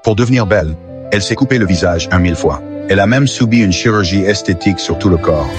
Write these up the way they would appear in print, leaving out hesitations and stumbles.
Pour devenir belle, elle s'est coupé le visage 1000 fois. Elle a même subi une chirurgie esthétique sur tout le corps.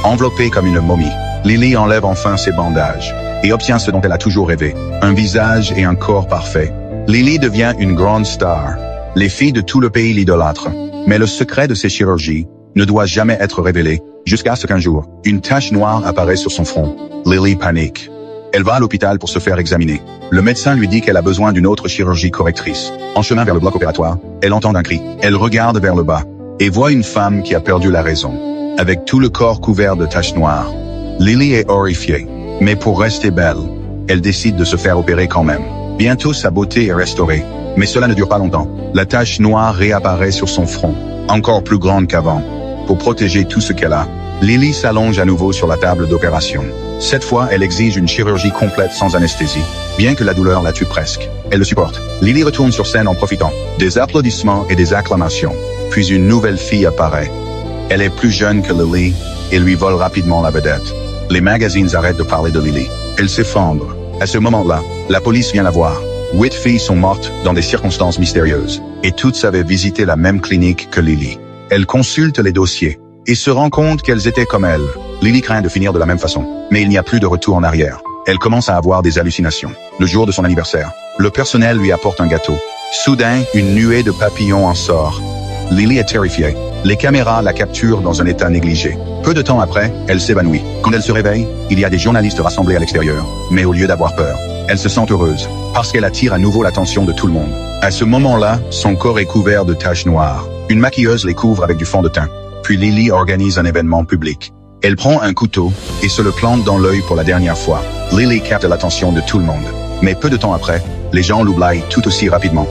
Enveloppée comme une momie, Lily enlève enfin ses bandages et obtient ce dont elle a toujours rêvé, un visage et un corps parfaits. Lily devient une grande star. Les filles de tout le pays l'idolâtrent. Mais le secret de ces chirurgies ne doit jamais être révélé, jusqu'à ce qu'un jour, une tache noire apparaît sur son front. Lily panique. Elle va à l'hôpital pour se faire examiner. Le médecin lui dit qu'elle a besoin d'une autre chirurgie correctrice. En chemin vers le bloc opératoire, elle entend un cri. Elle regarde vers le bas et voit une femme qui a perdu la raison, avec tout le corps couvert de taches noires. Lily est horrifiée, mais pour rester belle, elle décide de se faire opérer quand même. Bientôt sa beauté est restaurée, mais cela ne dure pas longtemps. La tache noire réapparaît sur son front, encore plus grande qu'avant. Pour protéger tout ce qu'elle a, Lily s'allonge à nouveau sur la table d'opération. Cette fois, elle exige une chirurgie complète sans anesthésie, bien que la douleur la tue presque. Elle le supporte. Lily retourne sur scène en profitant. Des applaudissements et des acclamations. Puis une nouvelle fille apparaît. Elle est plus jeune que Lily et lui vole rapidement la vedette. Les magazines arrêtent de parler de Lily. Elle s'effondre. À ce moment-là, la police vient la voir. 8 filles sont mortes dans des circonstances mystérieuses. Et toutes avaient visité la même clinique que Lily. Elle consulte les dossiers et se rend compte qu'elles étaient comme elle. Lily craint de finir de la même façon, mais il n'y a plus de retour en arrière. Elle commence à avoir des hallucinations. Le jour de son anniversaire, le personnel lui apporte un gâteau. Soudain, une nuée de papillons en sort. Lily est terrifiée. Les caméras la capturent dans un état négligé. Peu de temps après, elle s'évanouit. Quand elle se réveille, il y a des journalistes rassemblés à l'extérieur. Mais au lieu d'avoir peur, elle se sent heureuse, parce qu'elle attire à nouveau l'attention de tout le monde. À ce moment-là, son corps est couvert de taches noires. Une maquilleuse les couvre avec du fond de teint. Puis Lily organise un événement public. Elle prend un couteau et se le plante dans l'œil pour la dernière fois. Lily capte l'attention de tout le monde. Mais peu de temps après, les gens l'oublient tout aussi rapidement.